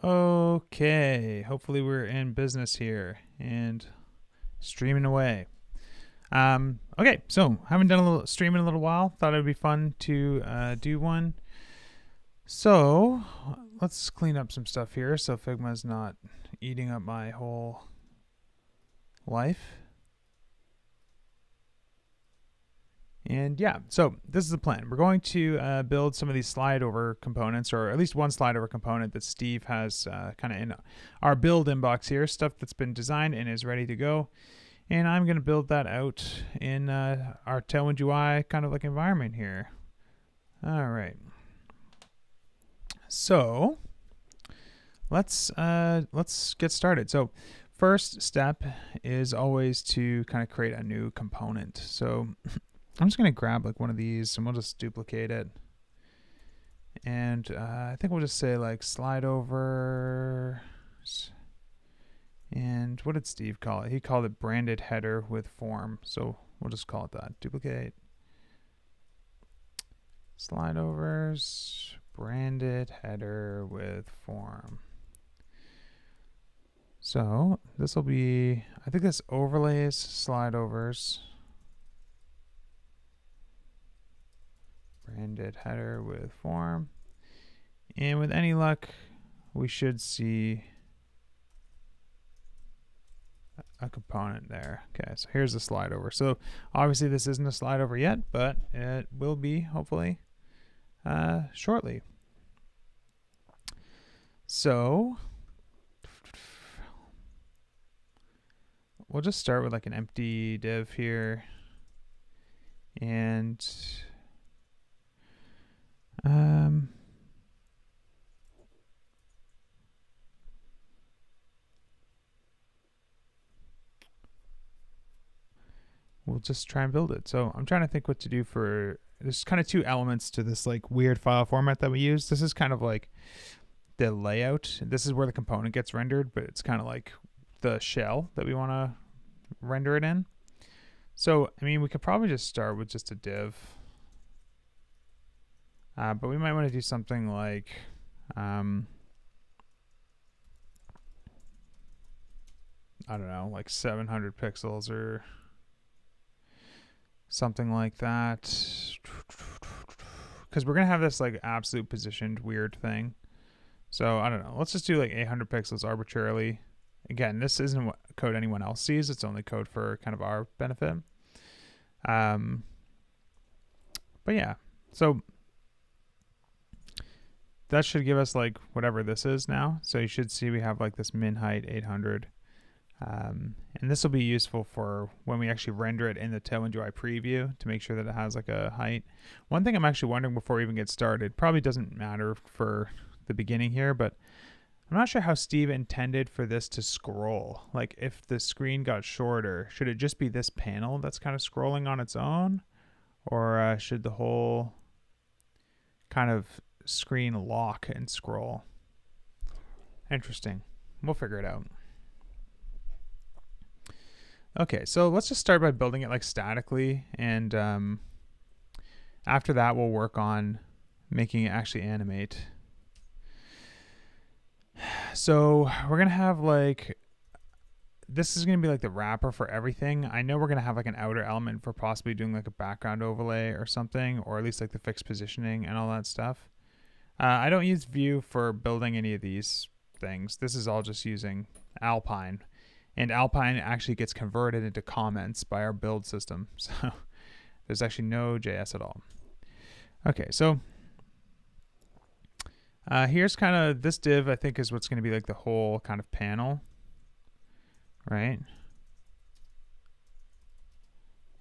Okay, hopefully we're in business here and streaming away. Okay, so haven't done a little stream in a little while. Thought it'd be fun to do one. So let's clean up some stuff here so Figma's not eating up my whole life. And yeah, so this is the plan. We're going to build some of these slide over components, or at least one slide over component that Steve has kind of in our build inbox here, stuff that's been designed and is ready to go. And I'm going to build that out in our Tailwind UI kind of like environment here. All right. So let's get started. So first step is always to kind of create a new component. So I'm just going to grab like one of these and we'll just duplicate it. And I think we'll just say like slide over. And what did Steve call it? He called it branded header with form. So we'll just call it that. Duplicate. Slide overs, branded header with form. So this will be, I think this overlays slide overs. Branded header with form. And with any luck, we should see a component there. Okay, so here's the slide over. So obviously this isn't a slide over yet, but it will be hopefully shortly. So we'll just start with like an empty div here, and we'll just try and build it. So I'm trying to think what to do for, there's kind of two elements to this like weird file format that we use. This is kind of like the layout. This is where the component gets rendered, but it's kind of like the shell that we want to render it in. So, I mean, we could probably just start with just a div. But we might want to do something like, I don't know, like 700 pixels or something like that. Because we're going to have this like absolute positioned weird thing. So I don't know. Let's just do like 800 pixels arbitrarily. Again, this isn't what code anyone else sees. It's only code for kind of our benefit. But yeah, so that should give us like whatever this is now. So you should see we have like this min height 800. And this will be useful for when we actually render it in the Tailwind UI preview to make sure that it has like a height. One thing I'm actually wondering before we even get started, probably doesn't matter for the beginning here, but I'm not sure how Steve intended for this to scroll. Like if the screen got shorter, should it just be this panel that's kind of scrolling on its own? Or should the whole kind of screen lock and scroll? Interesting. We'll figure it out. Okay, so let's just start by building it like statically, and after that we'll work on making it actually animate. So we're gonna have like, this is gonna be like the wrapper for everything. I know we're gonna have like an outer element for possibly doing like a background overlay or something, or at least like the fixed positioning and all that stuff. I don't use Vue for building any of these things. This is all just using Alpine. And Alpine actually gets converted into comments by our build system. So there's actually no JS at all. Okay, so here's kind of this div, I think, is what's going to be like the whole kind of panel, right?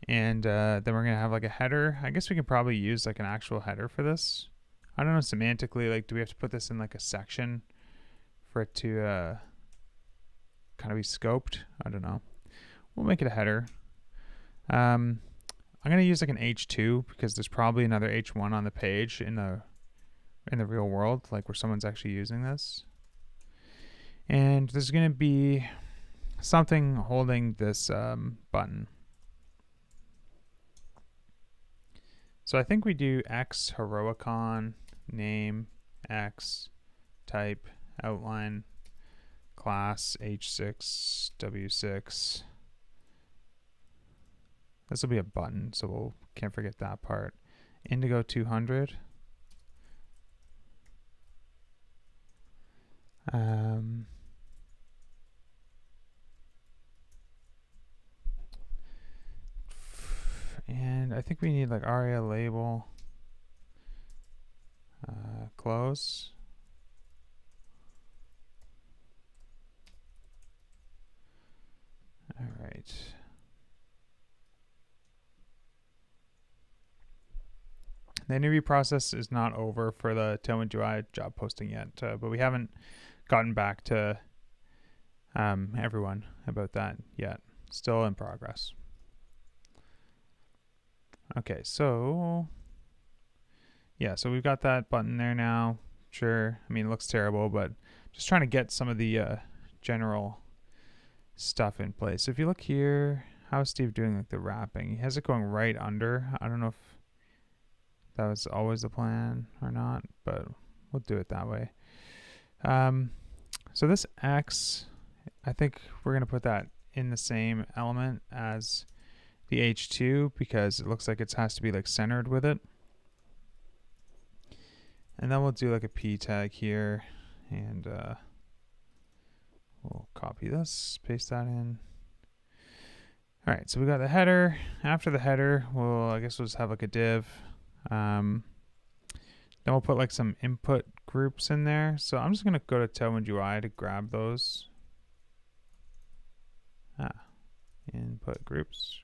And then we're going to have like a header. I guess we can probably use like an actual header for this. I don't know semantically, like do we have to put this in like a section for it to kind of be scoped? I don't know. We'll make it a header. I'm going to use like an H2 because there's probably another H1 on the page in the real world, like where someone's actually using this. And there's going to be something holding this button. So I think we do X Heroicon name X type outline class h6 w6. This will be a button, so we'll can't forget that part. Indigo 200. And I think we need like aria label close. All right. The interview process is not over for the Tailwind UI job posting yet, but we haven't gotten back to everyone about that yet. Still in progress. Okay, so yeah, so we've got that button there now. Sure, I mean, it looks terrible, but just trying to get some of the general stuff in place. So if you look here, how's Steve doing like the wrapping? He has it going right under. I don't know if that was always the plan or not, but we'll do it that way. So this X, I think we're going to put that in the same element as the H2 because it looks like it has to be like centered with it. And then we'll do like a P tag here, and we'll copy this, paste that in. All right, so we got the header. After the header, I guess we'll just have like a div. Then we'll put like some input groups in there. So I'm just gonna go to Tailwind UI to grab those. Input groups.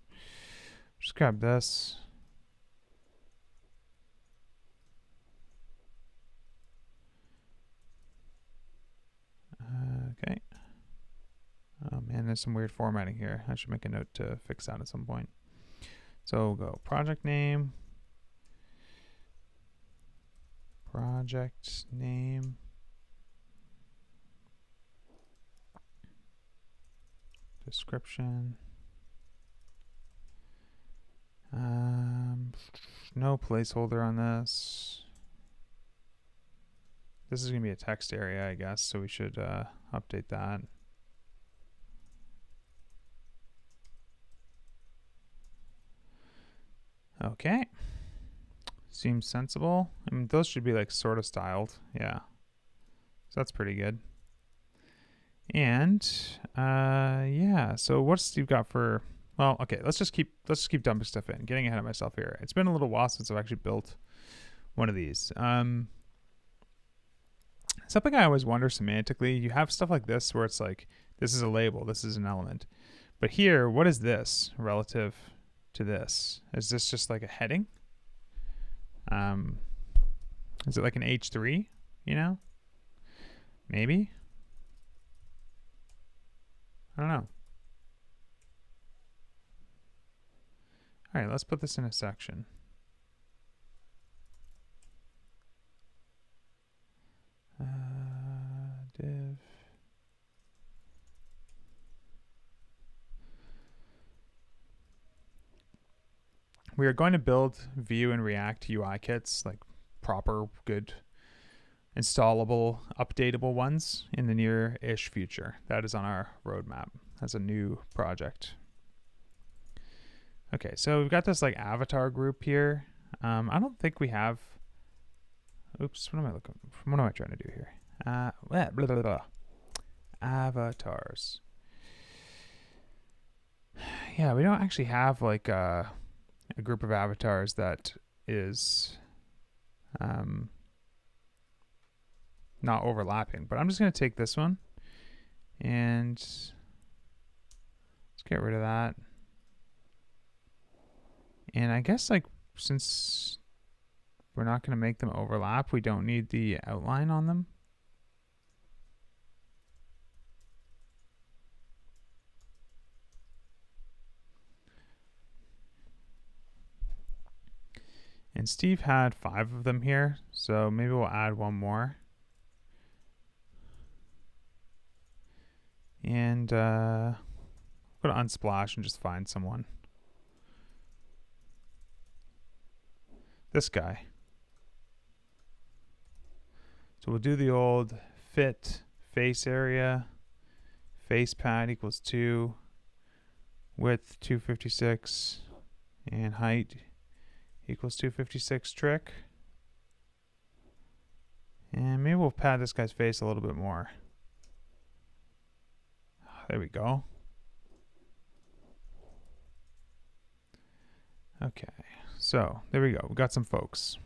Just grab this. Okay. Oh man, there's some weird formatting here. I should make a note to fix that at some point. So we'll go project name, description. No placeholder on this. This is going to be a text area, I guess, so we should update that. Okay. Seems sensible. I mean, those should be like sort of styled. Yeah. So that's pretty good. And yeah, so what's Steve got for, well, okay, let's just keep dumping stuff in, getting ahead of myself here. It's been a little while since I've actually built one of these. Something I always wonder semantically, you have stuff like this where it's like, this is a label, this is an element. But here, what is this relative to this? Is this just like a heading? Is it like an H3, you know? Maybe? I don't know. All right, let's put this in a section. Div. We are going to build Vue and React UI kits, like proper, good, installable, updatable ones in the near-ish future. That is on our roadmap as a new project. Okay, so we've got this like avatar group here. I don't think we have. Oops, what am I trying to do here? Blah, blah, blah, blah. Avatars. Yeah, we don't actually have like a group of avatars that is not overlapping, but I'm just going to take this one and let's get rid of that. And I guess like since we're not going to make them overlap, we don't need the outline on them. And Steve had 5 of them here, so maybe we'll add one more. And go to Unsplash and just find someone. This guy. So we'll do the old fit face area, face pad equals 2, width 256, and height equals 256 trick. And maybe we'll pad this guy's face a little bit more. There we go. Okay, so there we go. We got some folks.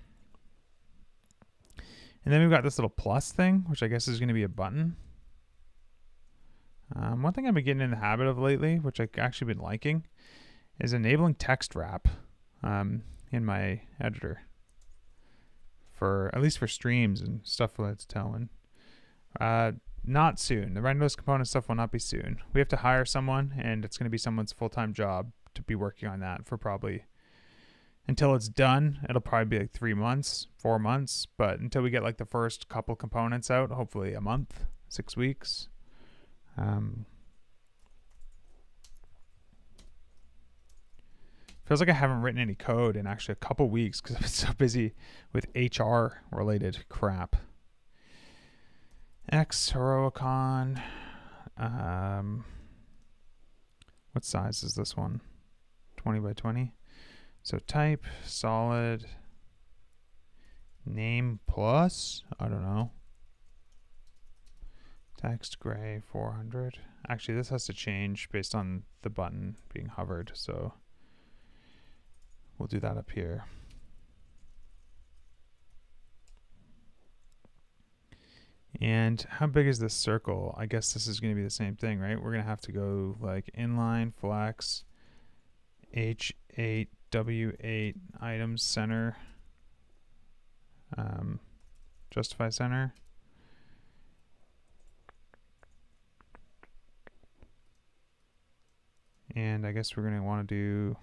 And then we've got this little plus thing, which I guess is going to be a button. One thing I've been getting in the habit of lately, which I've actually been liking, is enabling text wrap in my editor. At least for streams and stuff that's Tailwind. Not soon. The renderless component stuff will not be soon. We have to hire someone, and it's going to be someone's full-time job to be working on that for probably, until it's done, it'll probably be like 3 months, 4 months. But until we get like the first couple components out, hopefully a month, 6 weeks. Feels like I haven't written any code in actually a couple weeks because I've been so busy with HR related crap. X Heroicon. What size is this one? 20 by 20. So type solid name plus, I don't know. Text gray 400. Actually, this has to change based on the button being hovered, so we'll do that up here. And how big is this circle? I guess this is going to be the same thing, right? We're going to have to go like inline, flex, H8, W8, items, center, justify center. And I guess we're going to want to do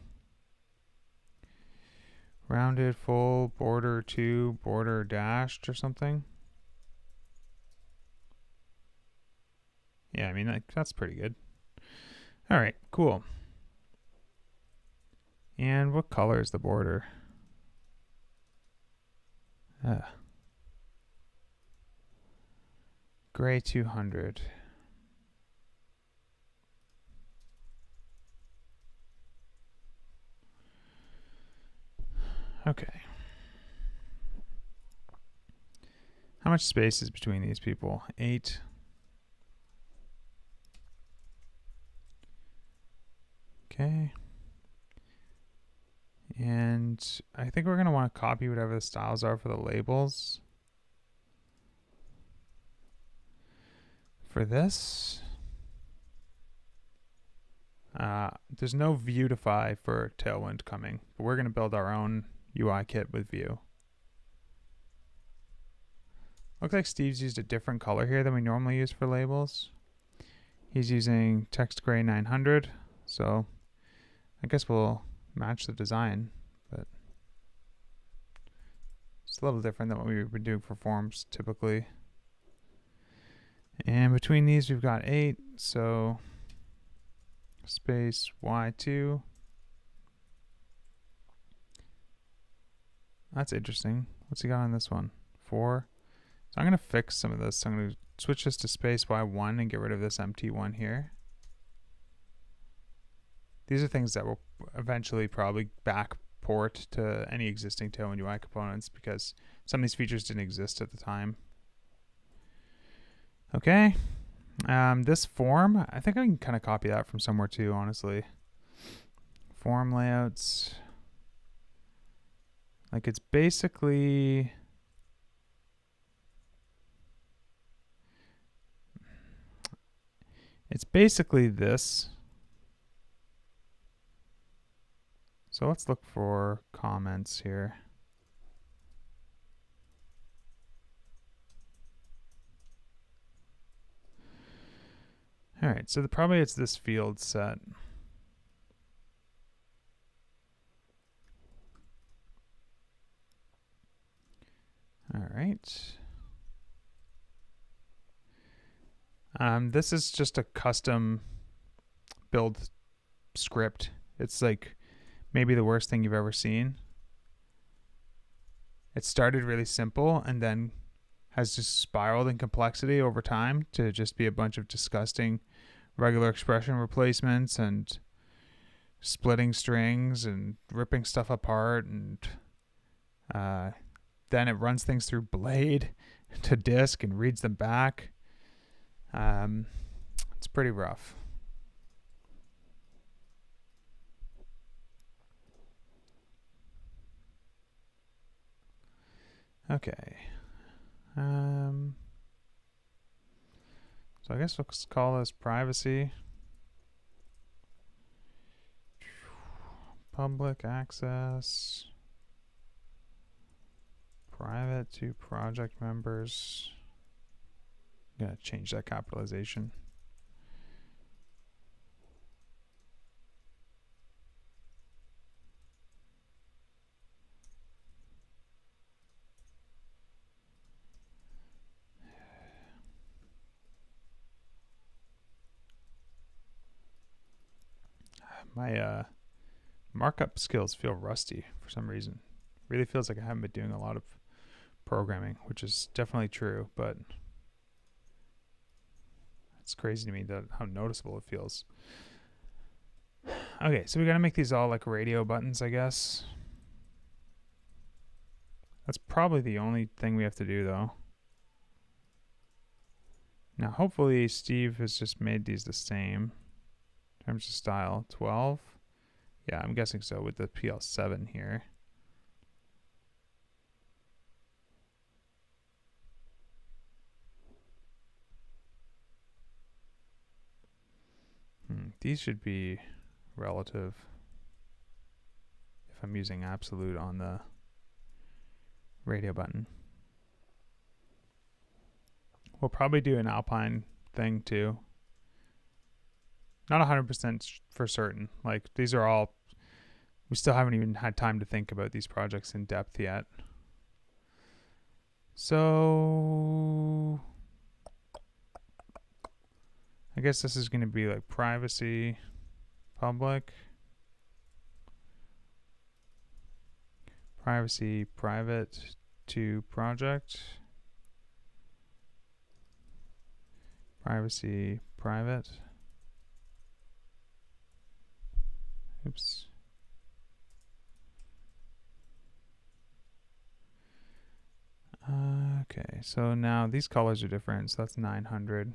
rounded, full, border 2, border dashed or something. Yeah, I mean, that's pretty good. All right, cool. And what color is the border? Gray 200. Okay. How much space is between these people? 8. Okay. And I think we're going to want to copy whatever the styles are for the labels. For this, there's no Viewtify for Tailwind coming, but we're going to build our own UI kit with Vue. Looks like Steve's used a different color here than we normally use for labels. He's using text gray 900, so I guess we'll match the design, but it's a little different than what we've been doing for forms typically. And between these we've got 8, so space Y2. That's interesting. What's he got on this one? 4. So I'm going to fix some of this. I'm going to switch this to space Y1 and get rid of this empty one here. These are things that will eventually probably backport to any existing Tailwind UI components because some of these features didn't exist at the time. Okay. This form, I think I can kind of copy that from somewhere too, honestly. Form layouts. Like it's basically this. So let's look for comments here. All right, so probably it's this field set. All right. This is just a custom build script. It's like maybe the worst thing you've ever seen. It started really simple and then has just spiraled in complexity over time to just be a bunch of disgusting regular expression replacements and splitting strings and ripping stuff apart, and then it runs things through Blade to disk and reads them back. It's pretty rough. Okay. So I guess let's call this privacy. Public access. Private to project members. I'm going to change that capitalization. My markup skills feel rusty for some reason. Really feels like I haven't been doing a lot of programming, which is definitely true, but it's crazy to me that how noticeable it feels. Okay, so we got to make these all like radio buttons, I guess. That's probably the only thing we have to do, though. Now, hopefully Steve has just made these the same in terms of style. 12. Yeah, I'm guessing so with the PL7 here. These should be relative if I'm using absolute on the radio button. We'll probably do an Alpine thing too. Not 100% for certain. Like, these are all, we still haven't even had time to think about these projects in depth yet. So I guess this is going to be like privacy, public, privacy, private to project, privacy, private. Oops. Okay, so now these colors are different, so that's 900.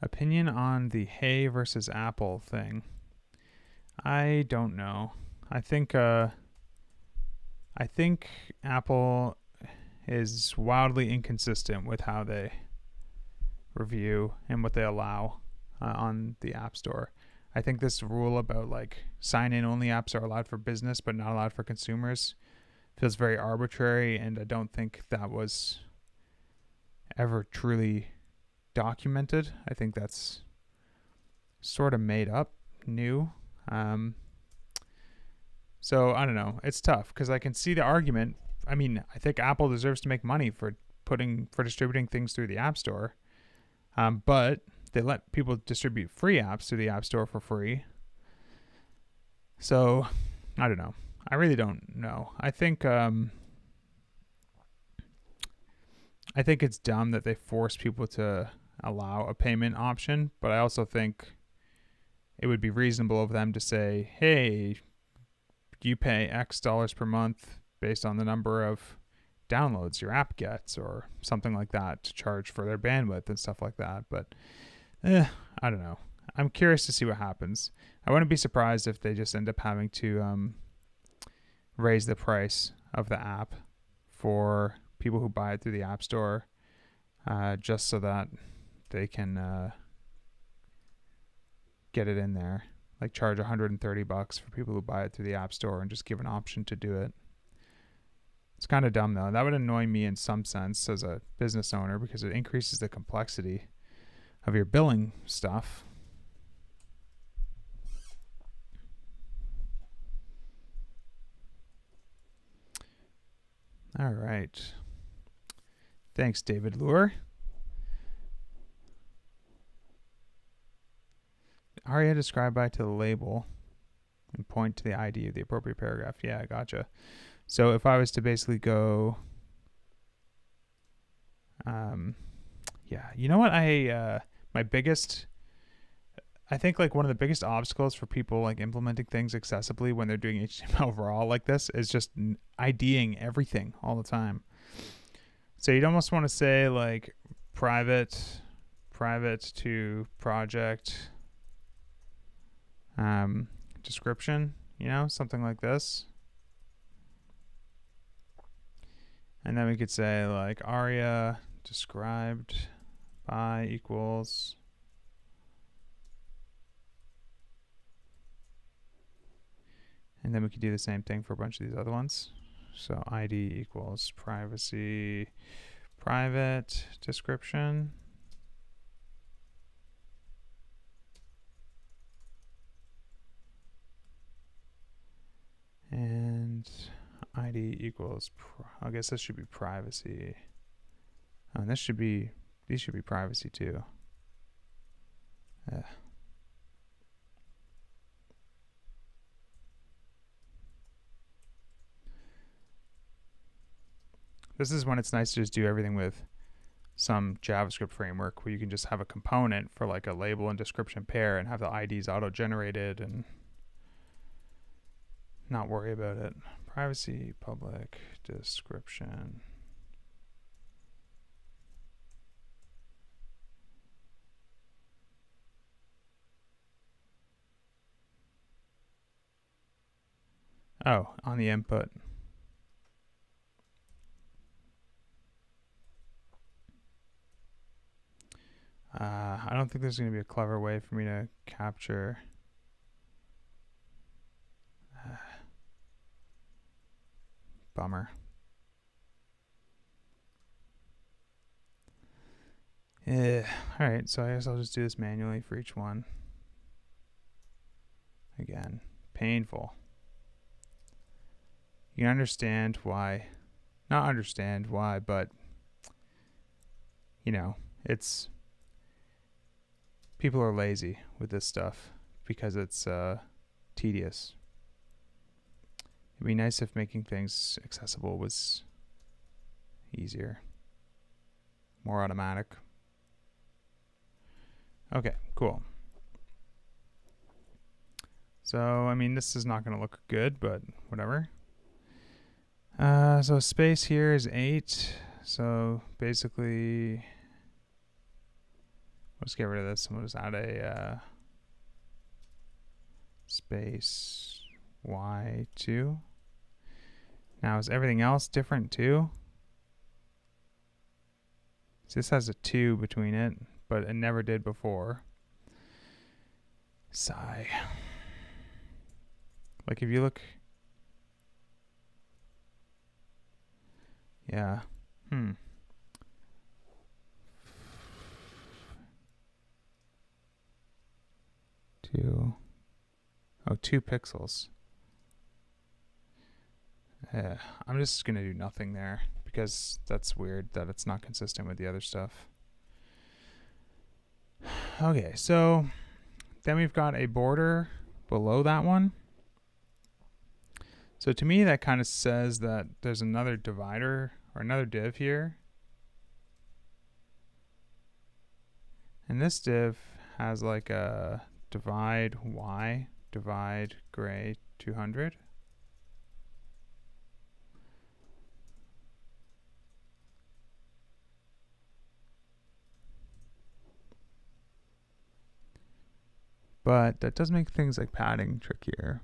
Opinion on the hay versus apple thing. I don't know. I think Apple is wildly inconsistent with how they review and what they allow on the App Store. I think this rule about like sign-in only apps are allowed for business but not allowed for consumers feels very arbitrary, and I don't think that was ever truly documented. I think that's sort of made up, new. So I don't know. It's tough because I can see the argument. I mean, I think Apple deserves to make money for distributing things through the App Store, but they let people distribute free apps through the App Store for free. So I don't know. I really don't know. I think it's dumb that they force people to allow a payment option, but I also think it would be reasonable of them to say, hey, you pay X dollars per month based on the number of downloads your app gets or something like that to charge for their bandwidth and stuff like that. But I don't know. I'm curious to see what happens. I wouldn't be surprised if they just end up having to raise the price of the app for people who buy it through the App Store, just so that they can get it in there. Like charge $130 for people who buy it through the App Store and just give an option to do it. It's kind of dumb though. That would annoy me in some sense as a business owner because it increases the complexity of your billing stuff. All right. Thanks, David Lure. ARIA describe by to the label and point to the ID of the appropriate paragraph. Yeah, gotcha. So if I was to basically go Yeah, you know what? My biggest, I think like one of the biggest obstacles for people like implementing things accessibly when they're doing HTML raw like this is just IDing everything all the time. So you'd almost want to say like private to project description, something like this. And then we could say like aria described by equals and then we could do the same thing for a bunch of these other ones. So ID equals privacy private description. And ID equals, I guess this should be privacy. Oh, and these should be privacy too. This is when it's nice to just do everything with some JavaScript framework where you can just have a component for like a label and description pair and have the IDs auto-generated and not worry about it. Privacy, public, description. Oh, on the input. I don't think there's going to be a clever way for me to capture. Bummer. Yeah. All right, so I guess I'll just do this manually for each one. Again, painful. You can understand why, not understand why, but it's people are lazy with this stuff because it's tedious. It'd be nice if making things accessible was easier, more automatic. Okay, cool. So, I mean, this is not going to look good, but whatever. So space here is 8. So basically, let's get rid of this and we'll just add a space y2. Now, is everything else different too? So this has a 2 between it, but it never did before. Sigh. Like if you look, yeah, 2 pixels. I'm just gonna do nothing there because that's weird that it's not consistent with the other stuff. Okay, so then we've got a border below that one. So to me, that kind of says that there's another divider or another div here. And this div has like a divide y, divide gray 200. But that does make things like padding trickier.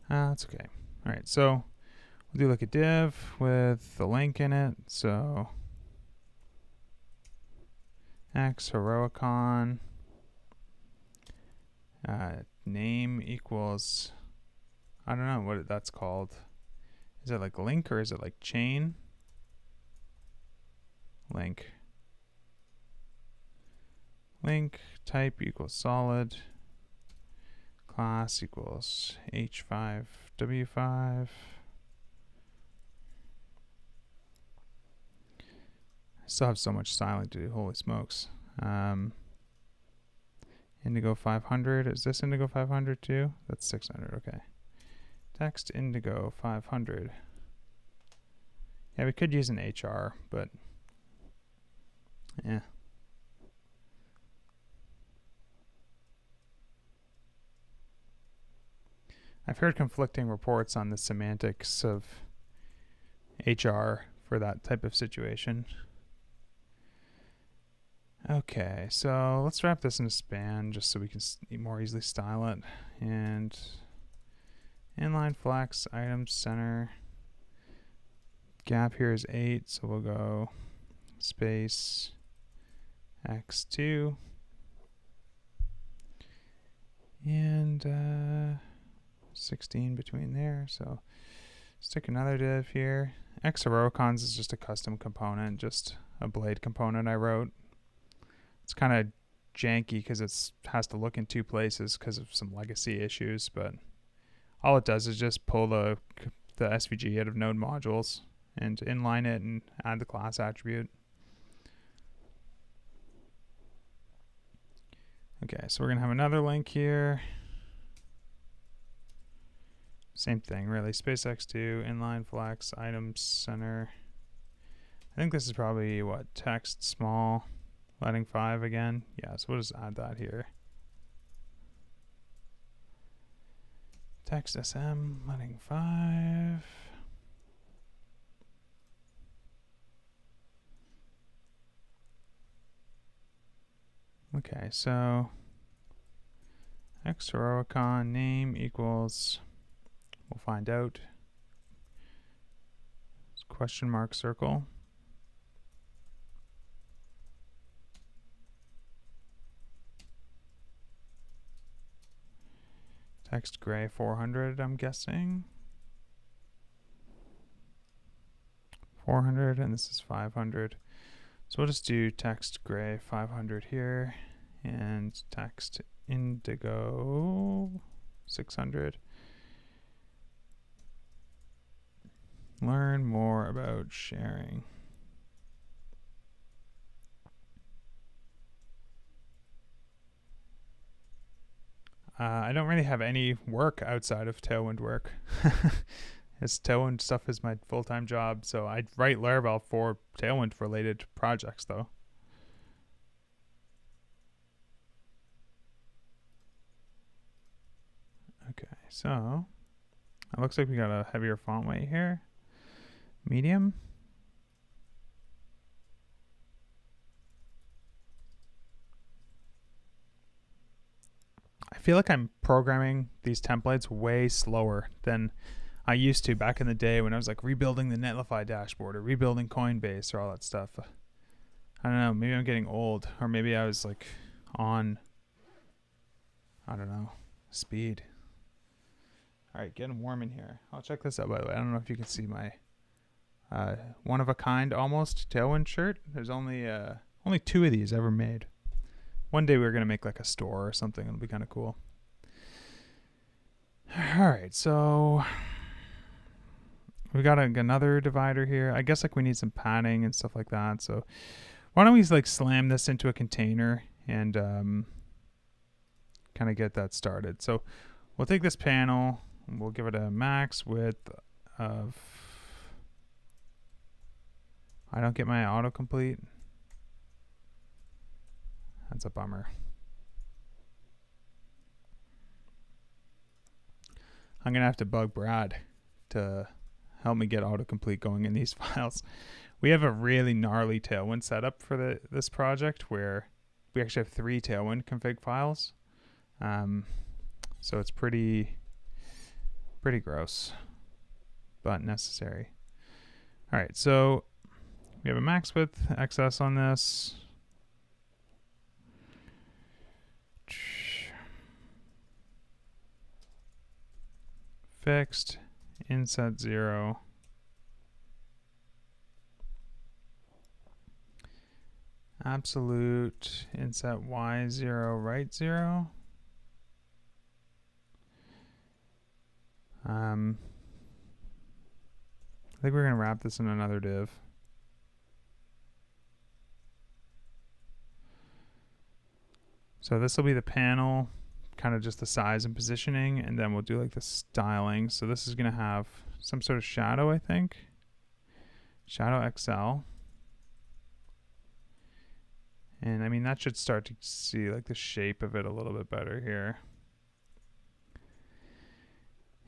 That's okay. All right, so we'll do like a div with the link in it. So x heroicon name equals, I don't know what that's called. Is it like link or is it like chain? Link. Link type equals solid. Class equals h5w5. I still have so much styling to do. Holy smokes. Indigo 500. Is this Indigo 500 too? That's 600. Okay. Text Indigo 500. Yeah, we could use an HR, but yeah. I've heard conflicting reports on the semantics of HR for that type of situation. Okay, so let's wrap this in a span just so we can more easily style it. And inline flex, items center. Gap here is 8, so we'll go space x2. And 16 between there, so stick another div here. Xheroicons is just a custom component, just a blade component I wrote. It's kind of janky because it has to look in 2 places because of some legacy issues, but all it does is just pull the SVG out of node modules and inline it and add the class attribute. Okay, so we're going to have another link here. Same thing, really. Space x2, inline flex, items center. I think this is probably, what, text small, letting 5 again. Yeah, so we'll just add that here. Text SM, letting 5. Okay, so Xheroicon name equals, we'll find out, question mark circle. Text gray 400, I'm guessing. 400, and this is 500. So we'll just do text gray 500 here, and text indigo 600. Learn more about sharing. I don't really have any work outside of Tailwind work. This Tailwind stuff is my full-time job, so I write Laravel for Tailwind-related projects, though. Okay, so it looks like we got a heavier font weight here. Medium. I feel like I'm programming these templates way slower than I used to back in the day when I was like rebuilding the Netlify dashboard or rebuilding Coinbase or all that stuff. I don't know, maybe I'm getting old, or maybe I was like on, I don't know, speed. All right, getting warm in here. I'll check this out, by the way. I don't know if you can see my one of a kind almost Tailwind shirt. There's only 2 of these ever made. One day we were gonna make like a store or something. It'll be kind of cool. All right, so we got another divider here. I guess like we need some padding and stuff like that. So why don't we like slam this into a container and kind of get that started. So we'll take this panel and we'll give it a max width of, I don't get my autocomplete. That's a bummer. I'm gonna have to bug Brad to help me get autocomplete going in these files. We have a really gnarly Tailwind setup for this project where we actually have 3 Tailwind config files. So it's pretty gross, but necessary. All right, so we have a max width XS on this. Fixed, inset 0. Absolute, inset Y0, right 0. I think we're gonna wrap this in another div. So this will be the panel, kind of just the size and positioning, and then we'll do like the styling. So this is going to have some sort of shadow, I think. Shadow XL. And I mean, that should start to see like the shape of it a little bit better here.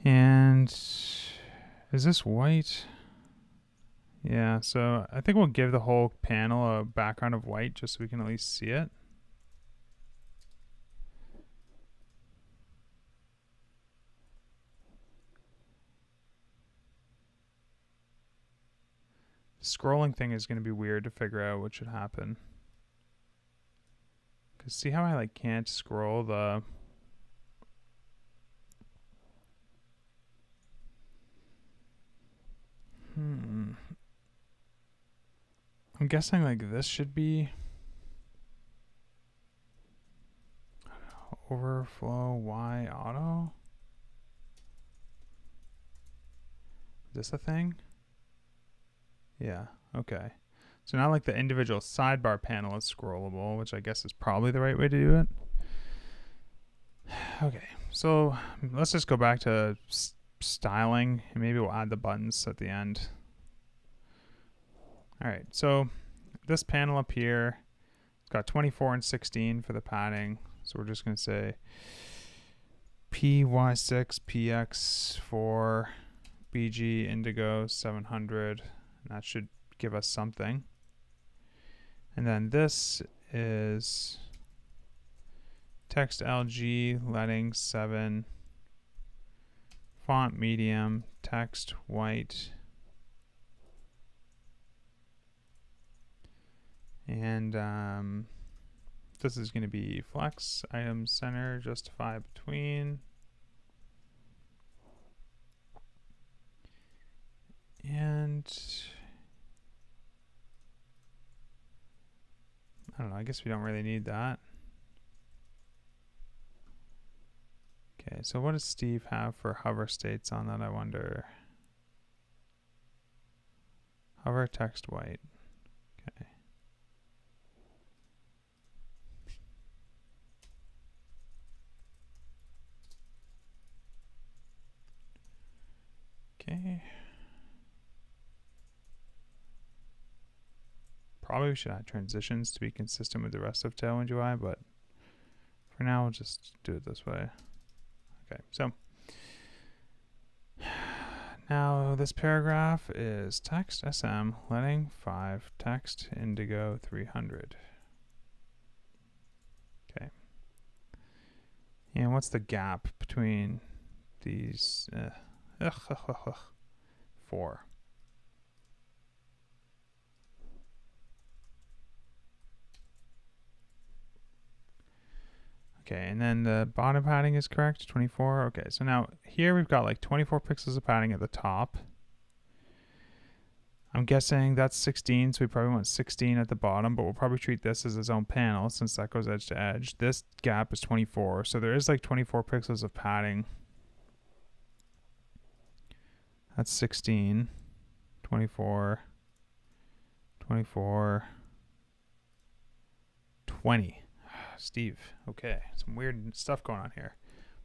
And is this white? Yeah, so I think we'll give the whole panel a background of white just so we can at least see it. Scrolling thing is going to be weird to figure out what should happen. Because see how I like can't scroll the... I'm guessing like this should be overflow Y auto. Is this a thing? Yeah, okay. So now like the individual sidebar panel is scrollable, which I guess is probably the right way to do it. Okay, so let's just go back to styling, and maybe we'll add the buttons at the end. All right, so this panel up here, it's got 24 and 16 for the padding. So we're just going to say PY6, PX4, BG, Indigo 700, and that should give us something. And then this is text LG, leading 7, font medium, text white, and this is going to be flex, item center, justify between, and I don't know, I guess we don't really need that. Okay, so what does Steve have for hover states on that, I wonder? Hover text white. Okay. Okay. Probably we should add transitions to be consistent with the rest of Tailwind UI, but for now we'll just do it this way. Okay, so now this paragraph is text SM leading 5, text Indigo 300. Okay. And what's the gap between these? 4. Okay, and then the bottom padding is correct, 24. Okay, so now here we've got like 24 pixels of padding at the top. I'm guessing that's 16, so we probably want 16 at the bottom, but we'll probably treat this as its own panel since that goes edge to edge. This gap is 24, so there is like 24 pixels of padding. That's 16, 24, 24, 20. Steve, okay, some weird stuff going on here,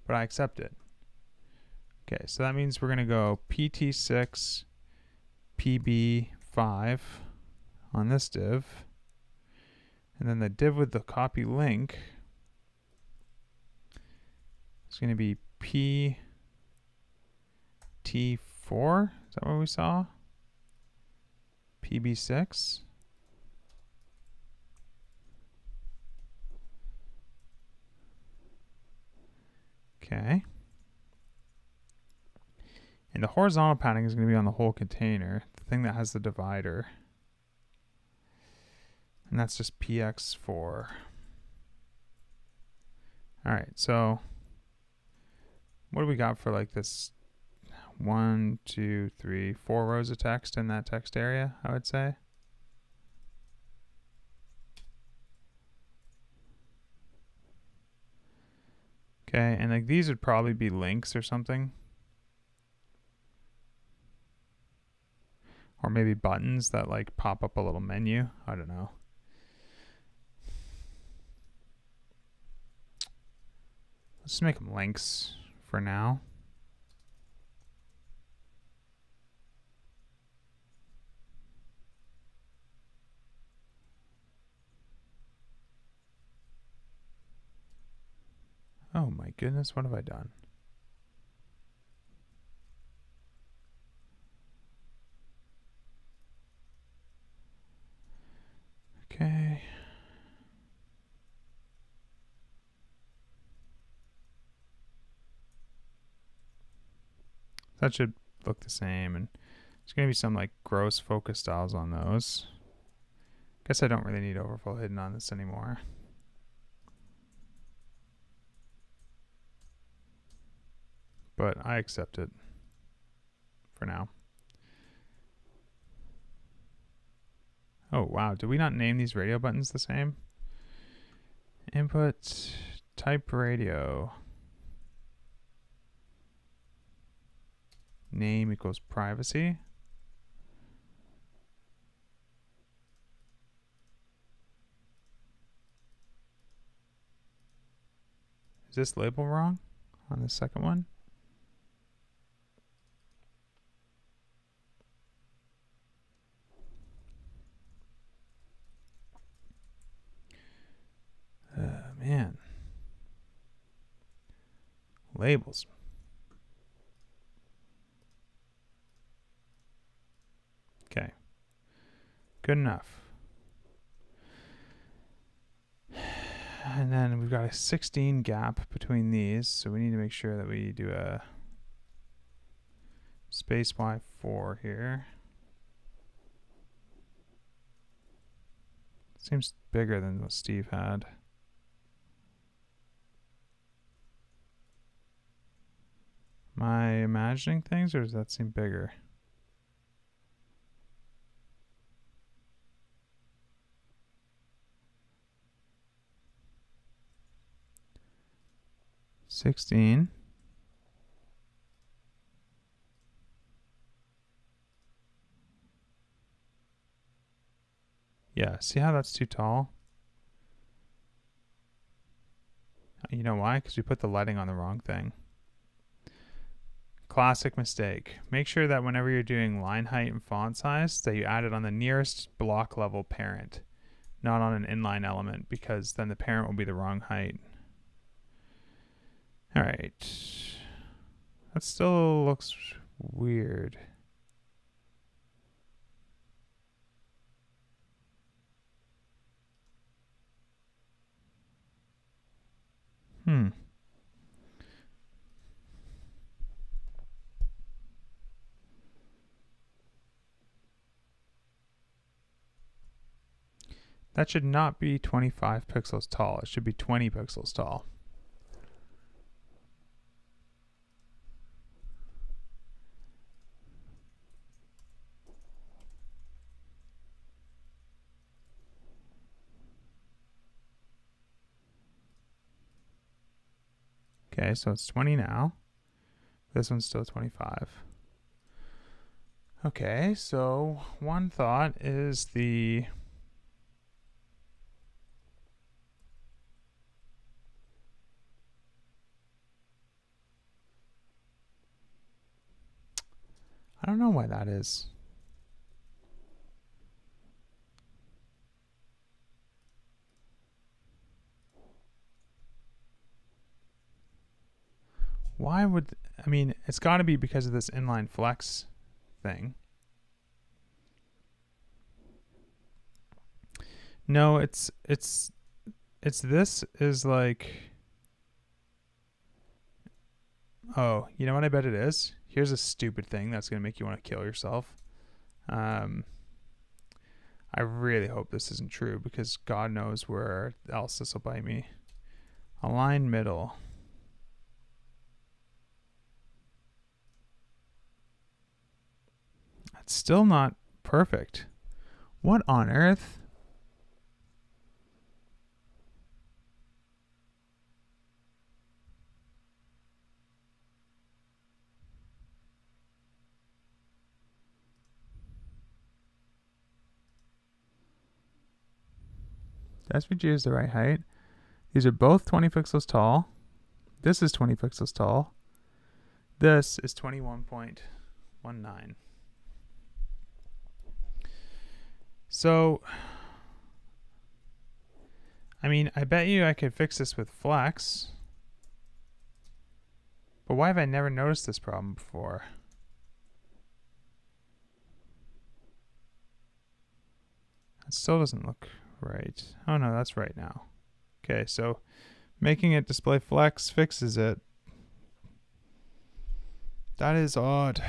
but I accept it. Okay, so that means we're going to go PT6, PB5 on this div, and then the div with the copy link is going to be PT4, is that what we saw? PB6. Okay. And the horizontal padding is going to be on the whole container, the thing that has the divider. And that's just PX4. All right, so what do we got for like this 1, 2, 3, 4 rows of text in that text area, I would say? Okay, and like these would probably be links or something. Or maybe buttons that like pop up a little menu. I don't know. Let's just make them links for now. Oh my goodness, what have I done? Okay. That should look the same, and there's going to be some like gross focus styles on those. Guess I don't really need overflow hidden on this anymore. But I accept it for now. Oh wow, did we not name these radio buttons the same? Input type radio. Name equals privacy. Is this label wrong on the second one? Man. Labels. Okay. Good enough. And then we've got a 16 gap between these, so we need to make sure that we do a space Y4 here. Seems bigger than what Steve had. Am I imagining things, or does that seem bigger? $16. Yeah, see how that's too tall? You know why? Because we put the lighting on the wrong thing. Classic mistake. Make sure that whenever you're doing line height and font size, that you add it on the nearest block level parent, not on an inline element, because then the parent will be the wrong height. All right. That still looks weird. That should not be 25 pixels tall. It should be 20 pixels tall. Okay, so it's 20 now. This one's still 25. Okay, so one thought is the I don't know why that is. Why would, I mean, it's got to be because of this inline flex thing. No, it's this is like, oh, you know what I bet it is? Here's a stupid thing that's going to make you want to kill yourself. I really hope this isn't true, because God knows where else this will bite me. Align middle. It's still not perfect. What on earth? The SVG is the right height. These are both 20 pixels tall. This is 20 pixels tall. This is 21.19. So, I mean, I bet you I could fix this with Flex. But why have I never noticed this problem before? It still doesn't look right. Oh no, that's right now. Okay, so making it display flex fixes it. That is odd.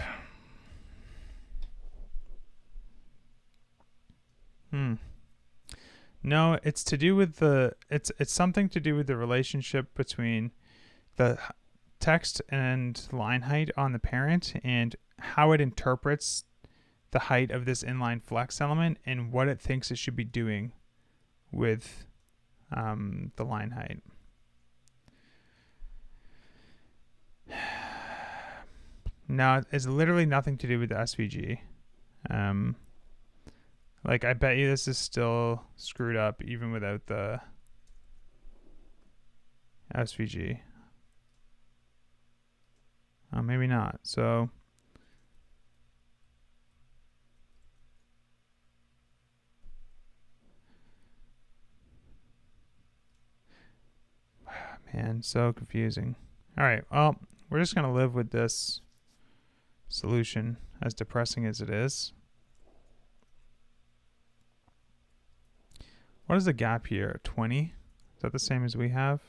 No, it's to do with the it's something to do with the relationship between the text and line height on the parent and how it interprets the height of this inline flex element and what it thinks it should be doing with the line height. No, it's literally nothing to do with the SVG. Like, I bet you this is still screwed up even without the SVG. Oh, maybe not. So, man, so confusing. All right, well, we're just going to live with this solution, as depressing as it is. What is the gap here? 20? Is that the same as we have?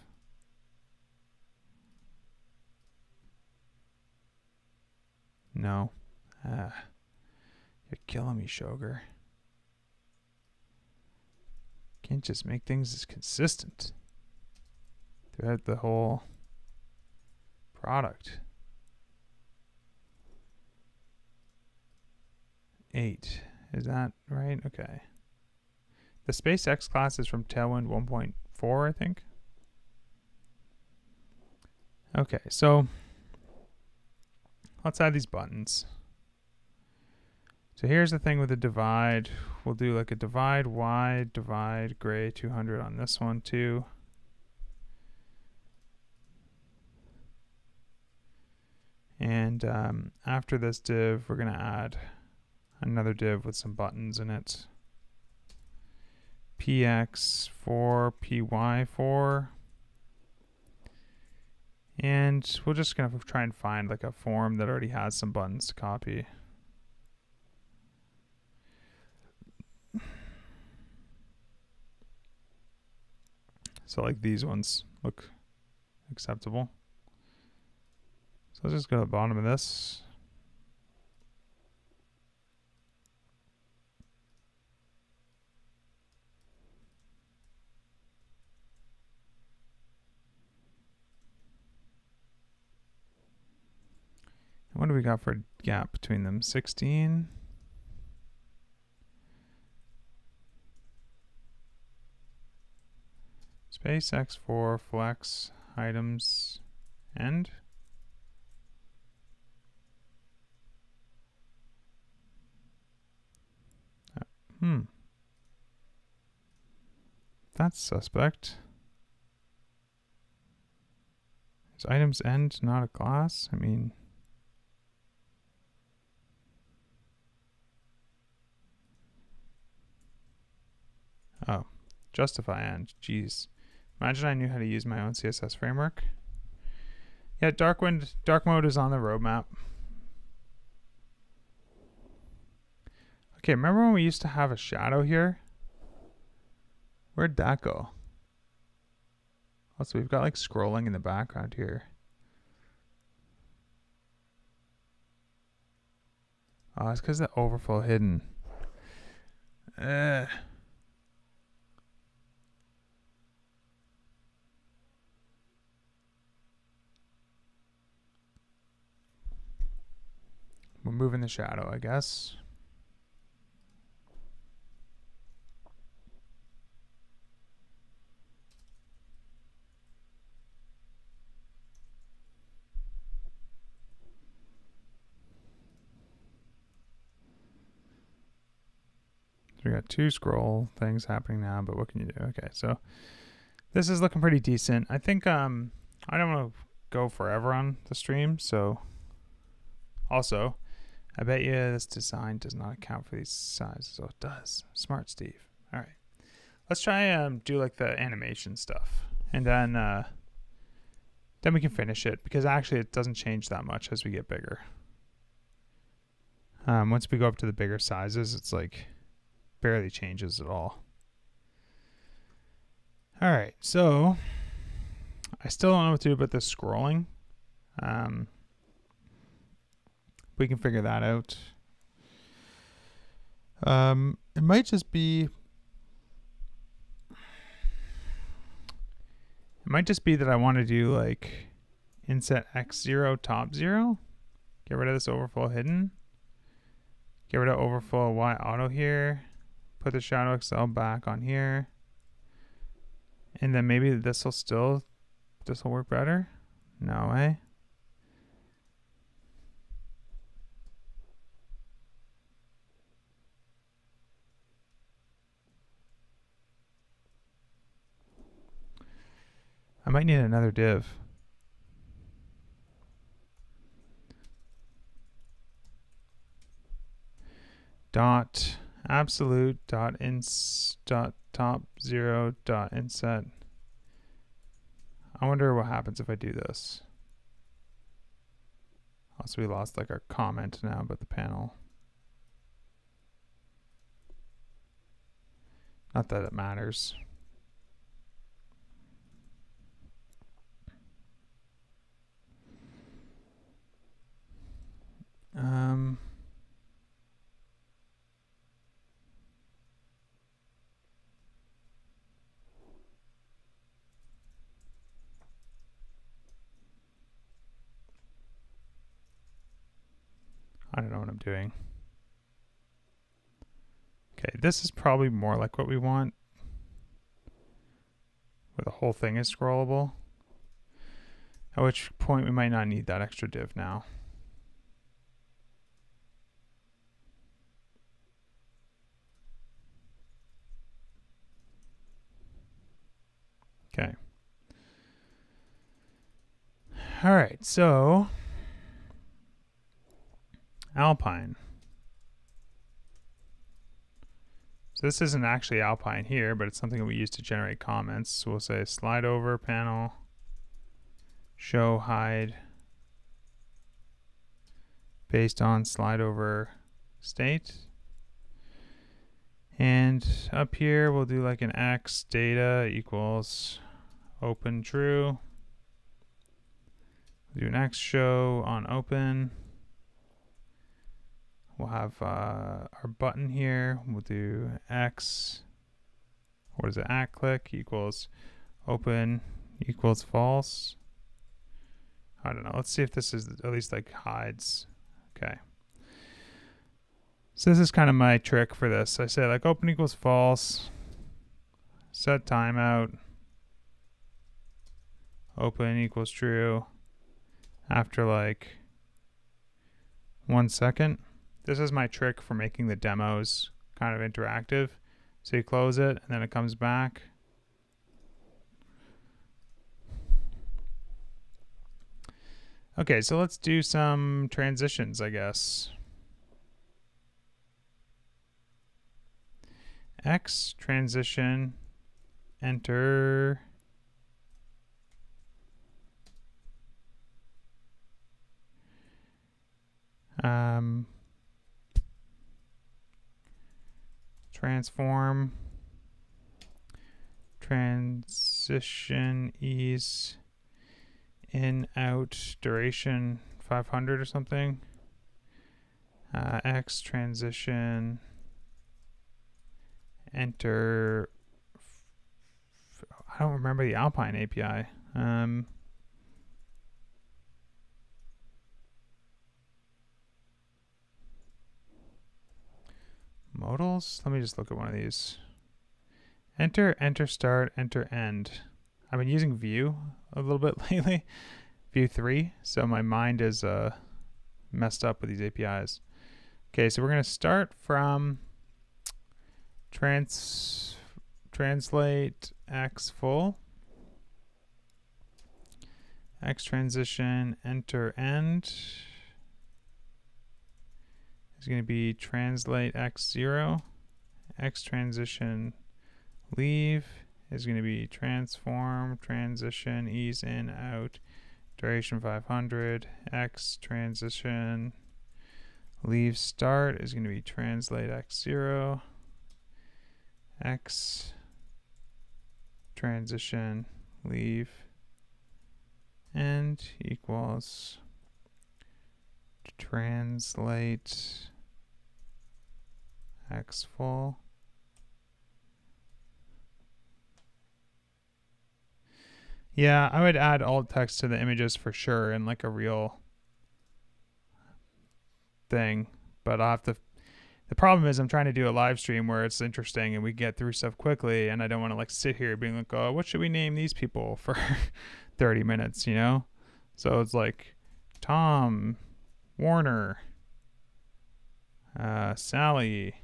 No. You're killing me, Shoger. Can't just make things as consistent throughout the whole product. 8. Is that right? Okay. The SpaceX class is from Tailwind 1.4, I think. Okay, so let's add these buttons. So here's the thing with the divide. We'll do like a divide wide, divide gray 200 on this one too. And after this div, we're going to add another div with some buttons in it. PX4, PY4. And we're just going to try and find like a form that already has some buttons to copy. So like these ones look acceptable. So let's just go to the bottom of this. What do we got for a gap between them? 16. Space X4 flex items end. That's suspect. Is items end not a class? I mean, oh, justify end. Jeez. Imagine I knew how to use my own CSS framework. Yeah, dark mode is on the roadmap. Okay, remember when we used to have a shadow here? Where'd that go? Also, we've got like scrolling in the background here. Oh, it's because the overflow hidden. We're moving the shadow, I guess. We got two scroll things happening now, but what can you do? Okay, so this is looking pretty decent. I think I don't want to go forever on the stream. So also, I bet you this design does not account for these sizes. Oh, it does. Smart Steve. All right. Let's try do like the animation stuff, and then we can finish it, because actually it doesn't change that much as we get bigger. Once we go up to the bigger sizes, it's like barely changes at all. All right, so I still don't know what to do about this scrolling. We can figure that out. It might just be that I want to do like inset x0 top 0. Get rid of this overflow hidden. Get rid of overflow y auto here. Put the shadow XL back on here. And then maybe this will work better. No way. I might need another div. Dot absolute dot ins dot top 0 dot inset. I wonder what happens if I do this. Also, we lost like our comment now about the panel. Not that it matters. I don't know what I'm doing. Okay, this is probably more like what we want, where the whole thing is scrollable. At which point we might not need that extra div now. Okay. All right, so Alpine. So this isn't actually Alpine here, but it's something that we use to generate comments. So we'll say slide over panel, show hide based on slide over state. And up here we'll do like an x data equals open true. We'll do an x show on open. We'll have our button here. We'll do x, what is it, at click equals open equals false. I don't know. Let's see if this is at least like hides. Okay. So this is kind of my trick for this. I say like open equals false, set timeout, open equals true after like 1 second. This is my trick for making the demos kind of interactive. So you close it and then it comes back. Okay, so let's do some transitions, I guess. X transition, enter. Transform, transition ease, in, out, duration 500 or something. X transition, enter. I don't remember the Alpine API. Modals? Let me just look at one of these. Enter, enter start, enter end. I've been using Vue a little bit lately. Vue 3, so my mind is messed up with these APIs. Okay, so we're going to start from translate x full. X transition enter end is going to be translate X0. X transition leave is going to be transform transition ease in out duration 500. X transition leave start is going to be translate X0. X transition leave end equals translate X full. Yeah, I would add alt text to the images for sure in like a real thing, but I'll have to. The problem is I'm trying to do a live stream where it's interesting and we get through stuff quickly, and I don't want to like sit here being like, oh, what should we name these people for 30 minutes, you know? So it's like Tom, Warner, Sally,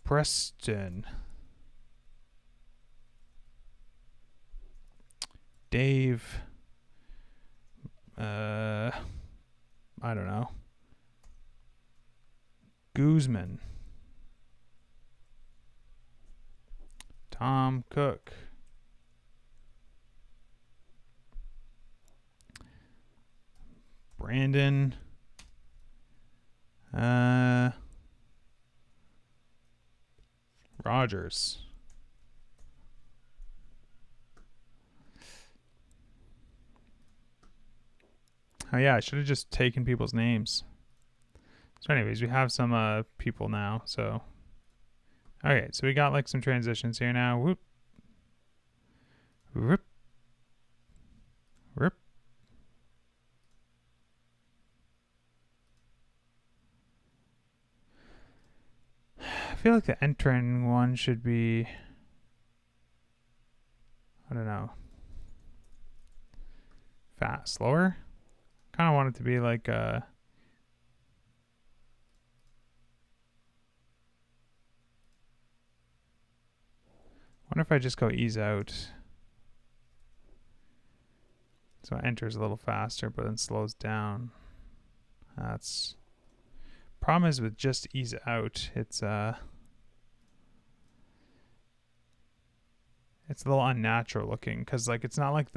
Preston, Dave, I don't know, Guzman, Tom Cook, Brandon, Rogers. Oh yeah, I should have just taken people's names. So anyways, we have some people now, so. Okay, so we got like some transitions here now. Whoop. Whoop. Whoop. I feel like the entering one should be, I don't know, fast, slower. Kind of want it to be like wonder if I just go ease out. So it enters a little faster, but then slows down. That's problem is with just ease out. It's a little unnatural looking because like it's not like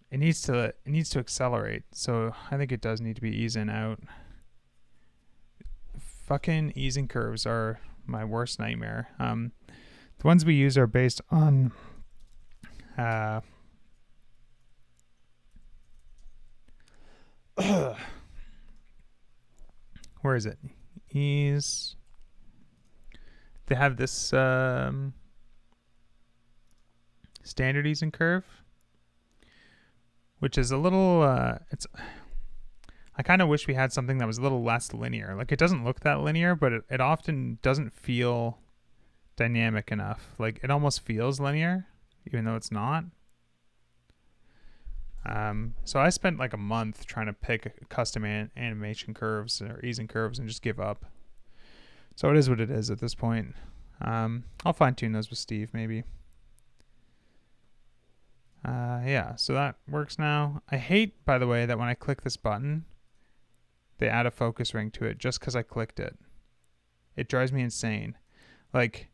it needs to accelerate. So I think it does need to be ease in out. Fucking easing curves are my worst nightmare. The ones we use are based on where is it? Ease. They have this standard easing curve, which is a little I kind of wish we had something that was a little less linear. Like it doesn't look that linear, but it often doesn't feel dynamic enough. Like it almost feels linear, even though it's not. So I spent like a month trying to pick custom animation curves or easing curves and just give up. So it is what it is at this point. I'll fine tune those with Steve maybe. Yeah, so that works now. I hate, by the way, that when I click this button, they add a focus ring to it just because I clicked it. It drives me insane. Like,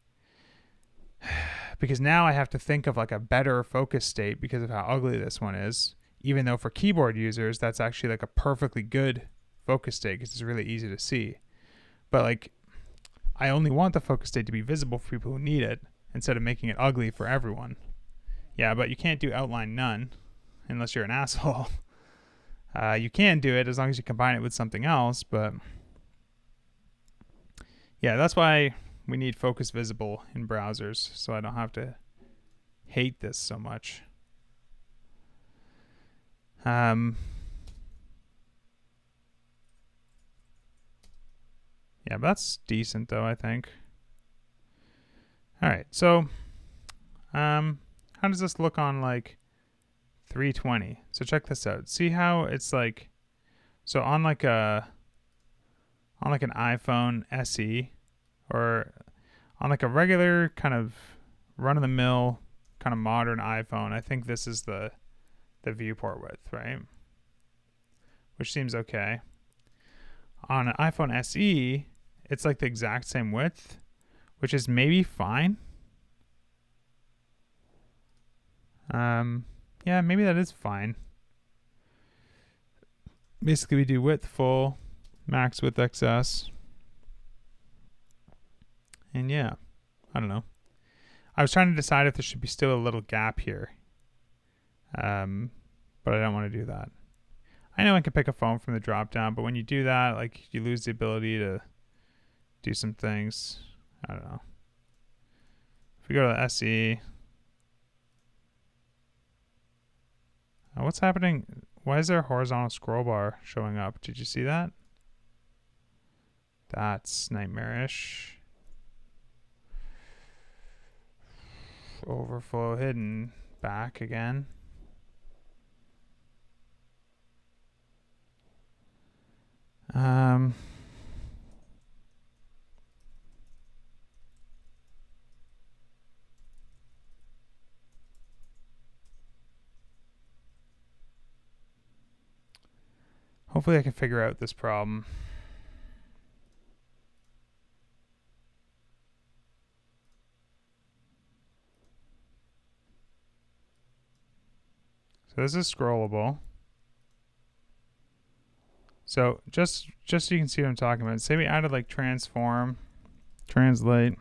because now I have to think of like a better focus state because of how ugly this one is. Even though for keyboard users, that's actually like a perfectly good focus state because it's really easy to see. But like, I only want the focus state to be visible for people who need it instead of making it ugly for everyone. Yeah, but you can't do outline none unless you're an asshole. You can do it as long as you combine it with something else, but yeah, that's why we need focus visible in browsers, so I don't have to hate this so much. Yeah, but that's decent though, I think. All right, so how does this look on like 320? So check this out. See how it's like, so on like an iPhone SE or on like a regular kind of run-of-the-mill kind of modern iPhone, I think this is the viewport width, right? Which seems okay. On an iPhone SE, it's like the exact same width, which is maybe fine. Yeah, maybe that is fine. Basically, we do width full, max width XS. And yeah, I don't know. I was trying to decide if there should be still a little gap here. But I don't want to do that. I know I can pick a phone from the drop down, but when you do that, like, you lose the ability to do some things. I don't know. If we go to the SE, what's happening? Why is there a horizontal scroll bar showing up? Did you see that? That's nightmarish. Overflow hidden. Back again. Hopefully I can figure out this problem. So this is scrollable. So just so you can see what I'm talking about, say we added like transform, translate,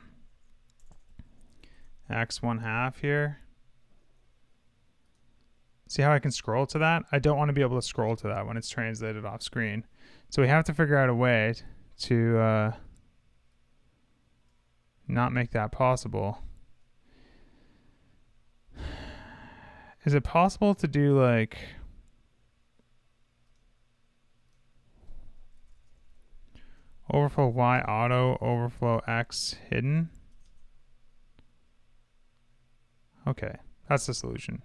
x 1/2 here. See how I can scroll to that? I don't want to be able to scroll to that when it's translated off screen. So we have to figure out a way to not make that possible. Is it possible to do like overflow y auto, overflow x hidden? Okay, that's the solution.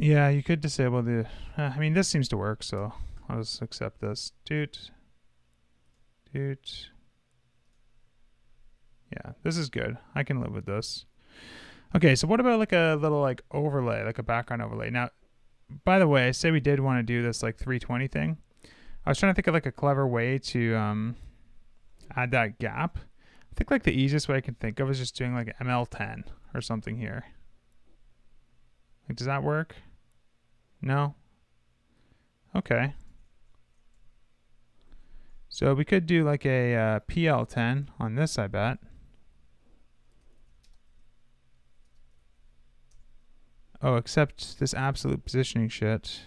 Yeah, you could disable the... I mean, this seems to work, so I'll just accept this. Doot. Yeah, this is good. I can live with this. Okay, so what about like a little like overlay, like a background overlay? Now, by the way, say we did want to do this like 320 thing. I was trying to think of like a clever way to add that gap. I think like the easiest way I can think of is just doing like ML10 or something here. Like, does that work? No? Okay. So we could do like a PL10 on this, I bet. Oh, except this absolute positioning shit.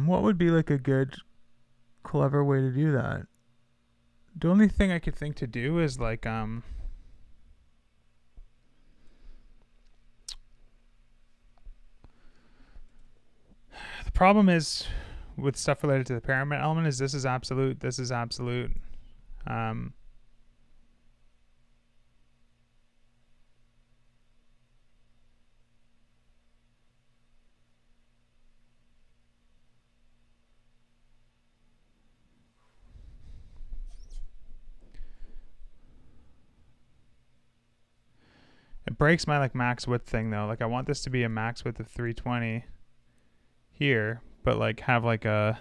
What would be like a good, clever way to do that? The only thing I could think to do is like, the problem is with stuff related to the pyramid element is this is absolute, this is absolute. It breaks my like max width thing though. Like I want this to be a max width of 320 here, but like have like a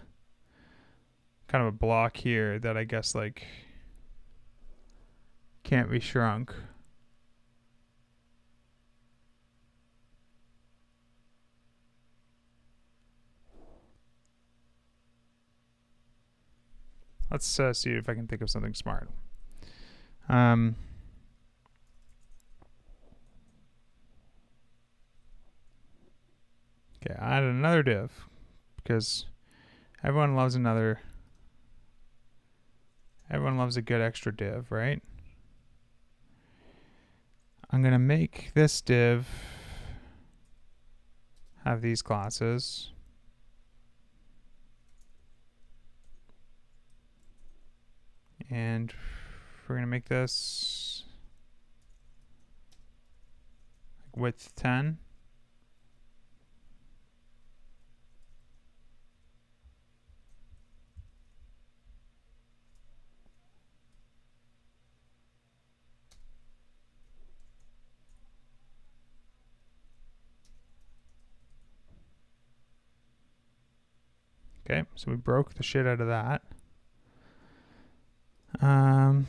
kind of a block here that I guess like can't be shrunk. Let's see if I can think of something smart. Okay, I added another div because everyone loves a good extra div, right? I'm gonna make this div have these classes. And we're going to make this width 10. Okay, so we broke the shit out of that. So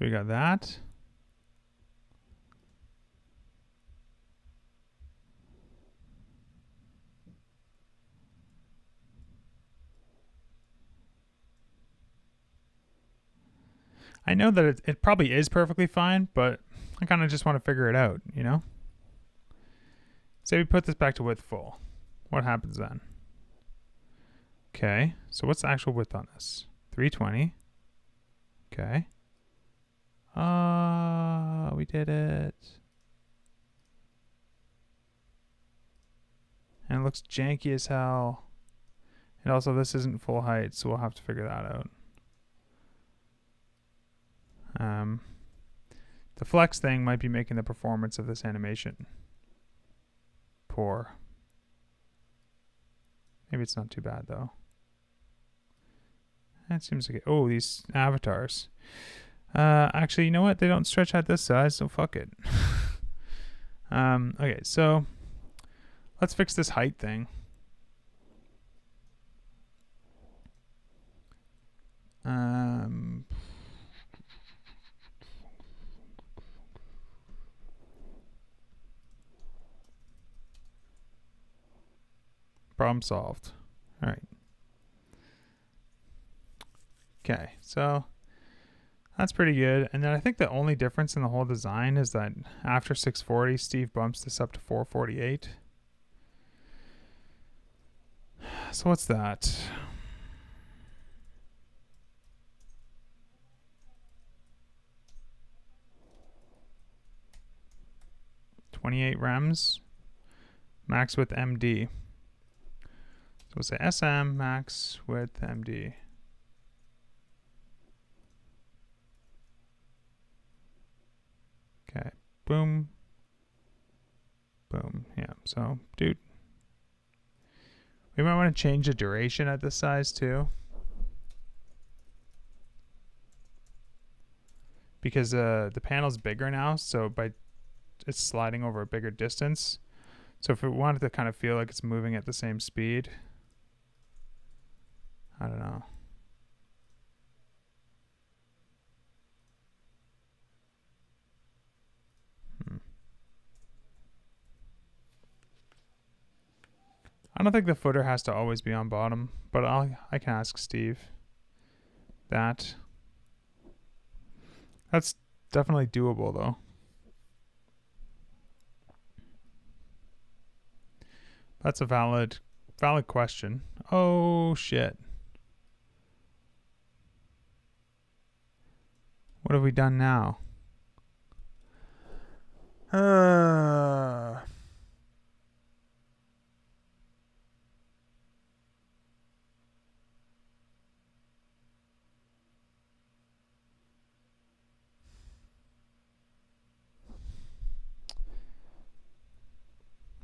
we got that. I know that it probably is perfectly fine, but I kind of just want to figure it out, you know? Say we put this back to width full. What happens then? Okay, so what's the actual width on this? 320. Okay. We did it. And it looks janky as hell. And also this isn't full height, so we'll have to figure that out. The flex thing might be making the performance of this animation poor. Maybe it's not too bad though. That seems like it. Oh, these avatars. Actually, you know what? They don't stretch out this size, so fuck it. Okay, so let's fix this height thing. Problem solved. All right. Okay, so that's pretty good. And then I think the only difference in the whole design is that after 640, Steve bumps this up to 448. So what's that? $28 rems, max width MD. So we'll say SM max width MD. Okay, boom, boom. Yeah, so dude, we might want to change the duration at this size too, because the panel's bigger now, so it's sliding over a bigger distance. So if we wanted to kind of feel like it's moving at the same speed, I don't know. I don't think the footer has to always be on bottom, but I can ask Steve that. That's definitely doable though. That's a valid question. Oh shit. What have we done now?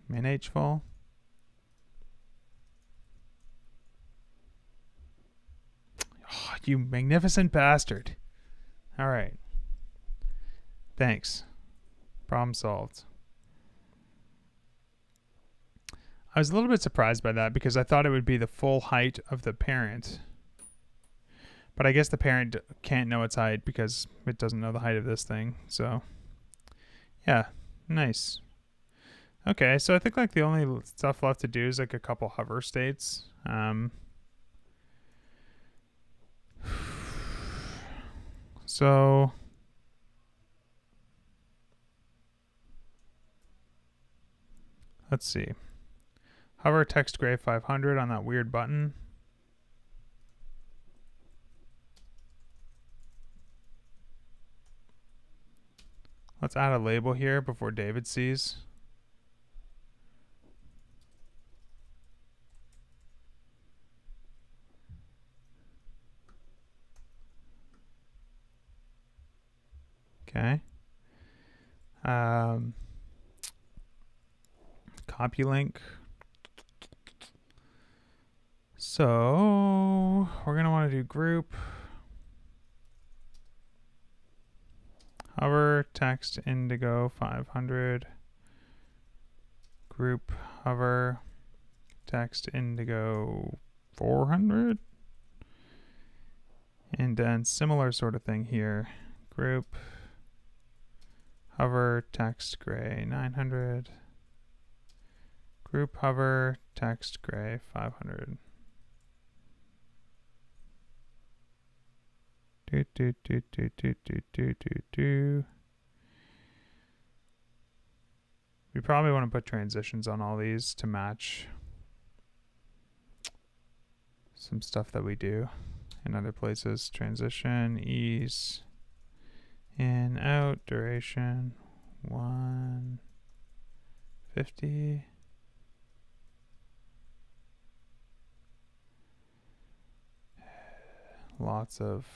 Min H full. Oh, you magnificent bastard. All right. Thanks. Problem solved. I was a little bit surprised by that because I thought it would be the full height of the parent. But I guess the parent can't know its height because it doesn't know the height of this thing. So, yeah, nice. Okay, so I think like the only stuff left to do is like a couple hover states. So let's see. Hover text gray 500 on that weird button. Let's add a label here before David sees. Okay. Copy link. So we're going to want to do group. Hover text indigo 500. Group hover text indigo 400. And then similar sort of thing here. Group hover text gray 900. Group hover text gray 500. We probably want to put transitions on all these to match some stuff that we do in other places. Transition, ease, in, out, duration, 150. Lots of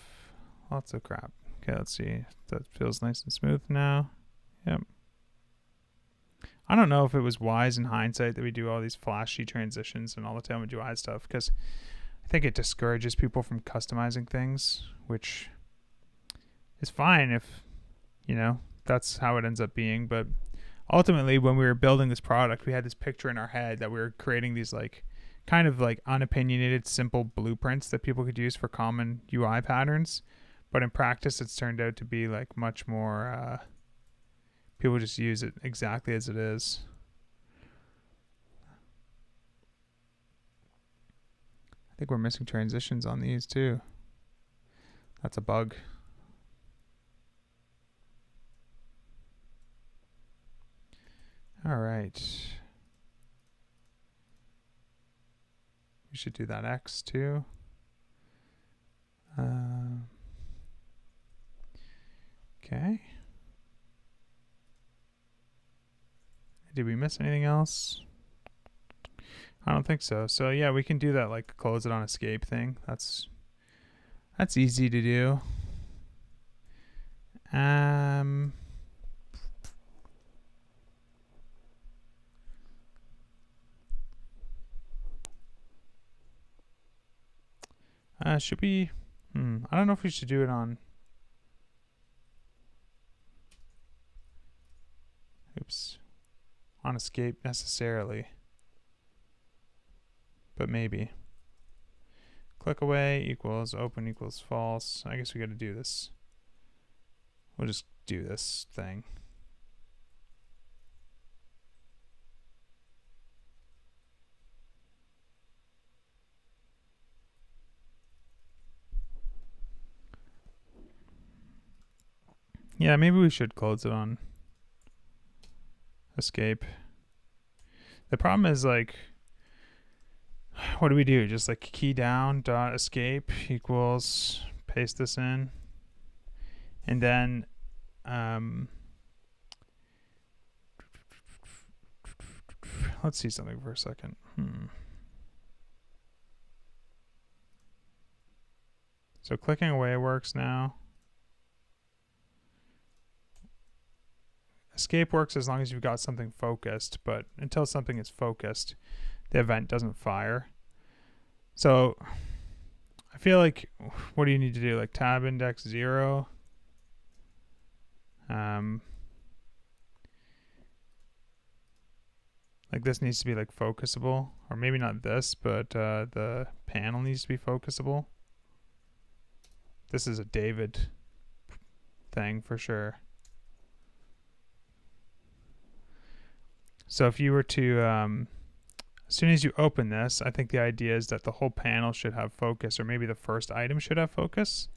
crap. Okay, let's see. That feels nice and smooth now. Yep. I don't know if it was wise in hindsight that we do all these flashy transitions and all the Tailwind UI stuff, because I think it discourages people from customizing things, which is fine if, you know, that's how it ends up being. But ultimately, when we were building this product, we had this picture in our head that we were creating these like kind of like unopinionated, simple blueprints that people could use for common UI patterns. But in practice, it's turned out to be like much more, people just use it exactly as it is. I think we're missing transitions on these too. That's a bug. All right. We should do that X too. Okay. Did we miss anything else? I don't think so. So yeah, we can do that like close it on escape thing. That's easy to do. Should we? I don't know if we should do it on. Oops. On escape necessarily. But maybe. Click away equals open equals false. I guess we got to do this. We'll just do this thing. Yeah, maybe we should close it on escape. The problem is like, what do we do? Just like key down dot escape equals paste this in, and then let's see something for a second. So clicking away works now. Escape works as long as you've got something focused, but until something is focused, the event doesn't fire. So I feel like, what do you need to do? Like tab index 0. Like this needs to be like focusable, or maybe not this, but the panel needs to be focusable. This is a David thing for sure. So if you were to, as soon as you open this, I think the idea is that the whole panel should have focus, or maybe the first item should have focus.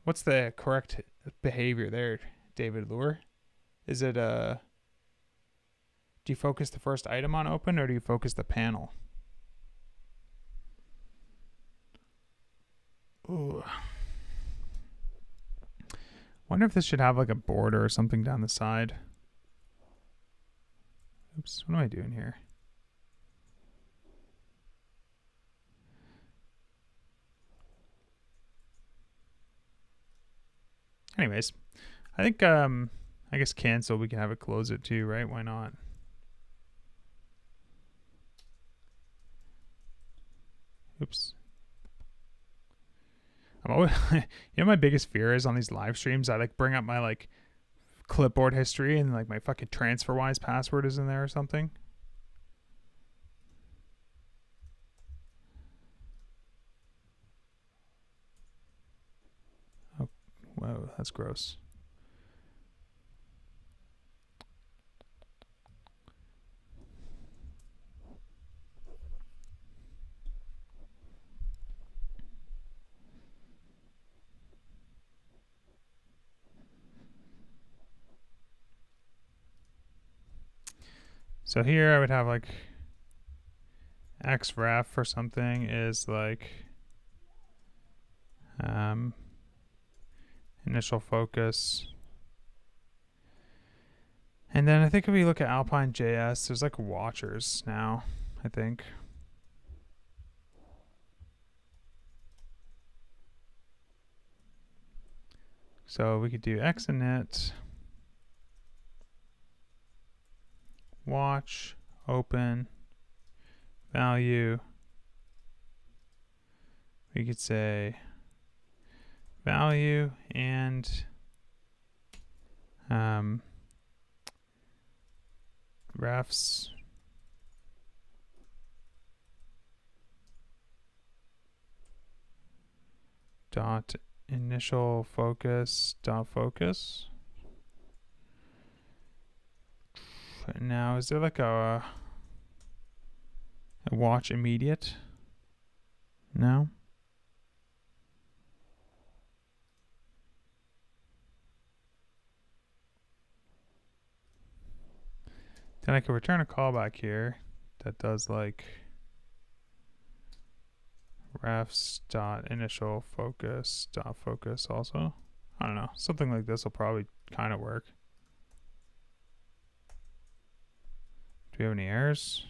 What's the correct behavior there, David Lure? Is it do you focus the first item on open, or do you focus the panel? Ooh. Wonder if this should have like a border or something down the side. Oops, what am I doing here? Anyways, I think I guess cancel, we can have it close it too, right? Why not? Oops. I'm always you know, my biggest fear is on these live streams, I like bring up my like clipboard history and like my fucking TransferWise password is in there or something. Oh, whoa, that's gross. So here I would have like xref or something is like initial focus. And then I think if we look at Alpine.js, there's like watchers now, I think. So we could do x init, watch, open, value. We could say value and refs dot initial focus dot focus. Now is there like a watch immediate? No. Then I could return a callback here that does like refs dot initial focus dot focus also. I don't know. Something like this will probably kind of work. Do we have any errors?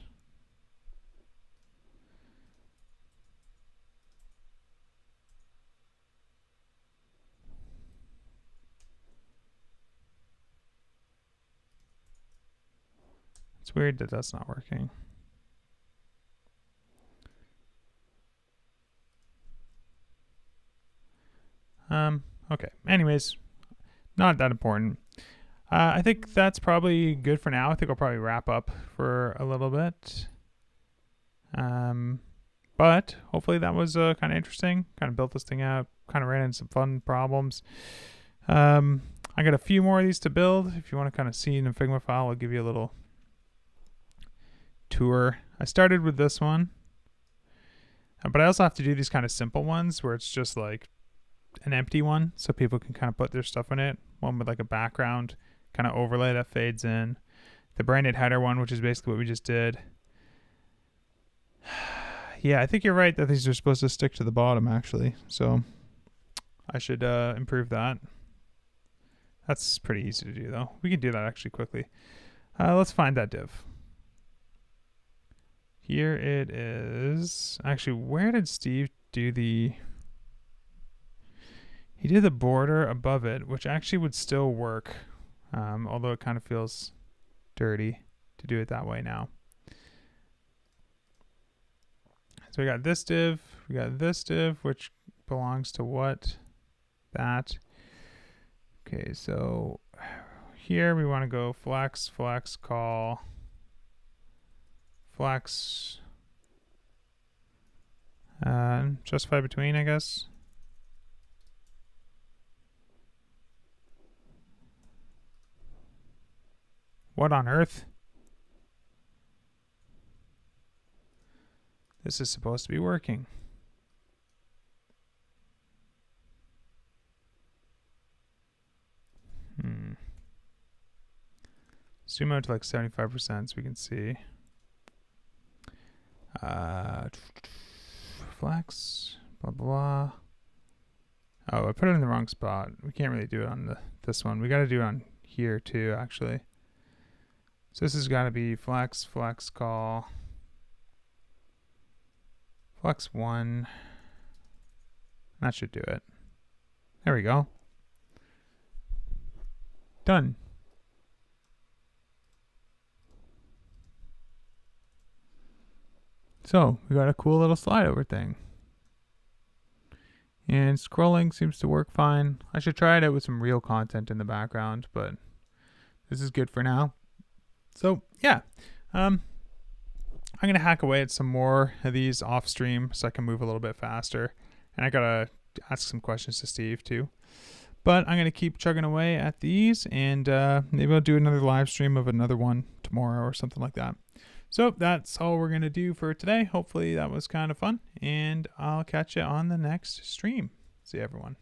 It's weird that that's not working. Okay. Anyways, not that important. I think that's probably good for now. I think I'll probably wrap up for a little bit. But hopefully that was kind of interesting. Kind of built this thing out. Kind of ran into some fun problems. I got a few more of these to build. If you want to kind of see in a Figma file, I'll give you a little tour. I started with this one. But I also have to do these kind of simple ones where it's just like an empty one so people can kind of put their stuff in it. One with like a background kind of overlay that fades in. The branded header one, which is basically what we just did. Yeah, I think you're right that these are supposed to stick to the bottom actually. So I should improve that. That's pretty easy to do though. We can do that actually quickly. Let's find that div. Here it is. Actually, where did Steve do the... He did the border above it, which actually would still work, although it kind of feels dirty to do it that way now. So we got this div, we got this div, which belongs to what? That. Okay, so here we want to go flex, flex, call, flex, justify between, I guess. What on earth? This is supposed to be working. Zoom out to like 75% so we can see. Flex, blah, blah, Oh, I put it in the wrong spot. We can't really do it on this one. We got to do it on here too, actually. So this has got to be flex call, flex 1. That should do it. There we go. Done. So we got a cool little slide over thing. And scrolling seems to work fine. I should try it out with some real content in the background, but this is good for now. So yeah, I'm going to hack away at some more of these off stream so I can move a little bit faster. And I got to ask some questions to Steve too. But I'm going to keep chugging away at these, and maybe I'll do another live stream of another one tomorrow or something like that. So that's all we're going to do for today. Hopefully that was kind of fun, and I'll catch you on the next stream. See you, everyone.